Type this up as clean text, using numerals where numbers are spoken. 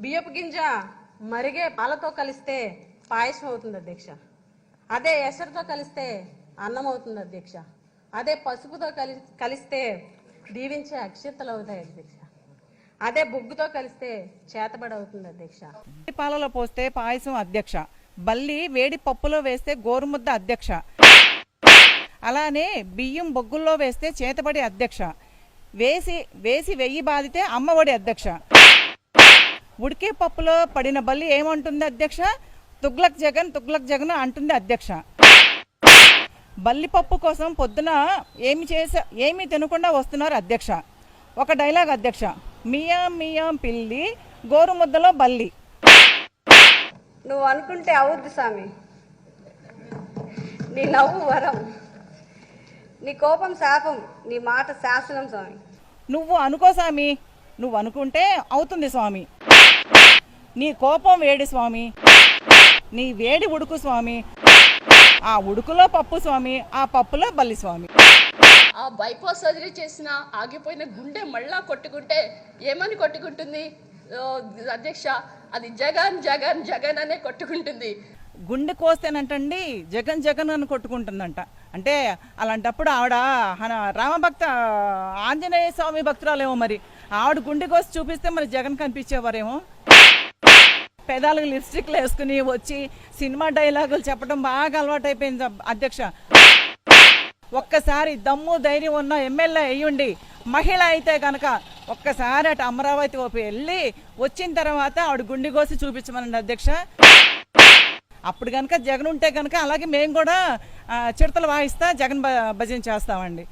బియ్యపు గింజ మరిగే పాలతో కలిస్తే పాయసం అవుతుంది అధ్యక్ష. అదే ఎసరుతో కలిస్తే అన్నం అవుతుంది అధ్యక్ష. అదే పసుపుతో కలిస్తే దీవించే అక్షింతలు అవుతాయి అధ్యక్ష. అదే బొగ్గుతో కలిస్తే చేతబడి అవుతుంది అధ్యక్ష. పాలలో పోస్తే పాయసం అధ్యక్ష. బల్లి వేడి పప్పులో వేస్తే గోరుముద్ద అధ్యక్ష. అలానే బియ్యం బొగ్గుల్లో వేస్తే చేతబడి అధ్యక్ష. వేసి వేసి వెయ్యి బాధితే అమ్మఒడి అధ్యక్ష. ఉడికే పప్పులో పడిన బల్లి ఏమంటుంది అధ్యక్ష? తుగ్లక్ జగన్ అంటుంది అధ్యక్ష. బల్లి పప్పు కోసం పొద్దున ఏమి తినకుండా వస్తున్నారు అధ్యక్ష. ఒక డైలాగ్ అధ్యక్ష, మియాం మియాం పిల్లి గోరుముద్దలో బల్లి. నువ్వు అనుకుంటే అవుద్ది స్వామి, నీ నవ్వు వరం, నీ కోపం శాపం, నీ మాట శాసనం స్వామి. నువ్వు అనుకో స్వామి, నువ్వు అనుకుంటే అవుతుంది స్వామి. నీ కోపం వేడి స్వామి, నీ వేడి ఉడుకు స్వామి, ఆ ఉడుకులో పప్పు స్వామి, ఆ పప్పులో బల్లి స్వామి. ఆ బైపాస్ సర్జరీ చేసిన ఆగిపోయిన గుండె మళ్ళా కొట్టుకుంటే ఏమని కొట్టుకుంటుంది అధ్యక్ష? అది జగన్ జగన్ జగన్ అనే కొట్టుకుంటుంది. గుండె కోస్తేనంటండి జగన్ అని కొట్టుకుంటుందంట. అంటే అలాంటప్పుడు ఆవిడ రామభక్త ఆంజనేయ స్వామి భక్తురాలేమో, మరి ఆవిడ గుండె కోసి చూపిస్తే మరి జగన్ కనిపించేవారేమో. పెదాలకు లిప్స్టిక్లు వేసుకుని వచ్చి సినిమా డైలాగులు చెప్పడం బాగా అలవాటు అయిపోయింది అధ్యక్ష. ఒక్కసారి దమ్ము ధైర్యం ఉన్న ఎమ్మెల్యే అయ్యుండి మహిళ అయితే కనుక ఒక్కసారి అటు అమరావతి వైపు వెళ్ళి వచ్చిన తర్వాత ఆవిడ గుండె కోసి చూపించమనండి అధ్యక్ష. అప్పుడు కనుక జగన్ ఉంటే కనుక అలాగే మేము కూడా చిడతలు వాయిస్తా జగన్ భజన చేస్తామండి.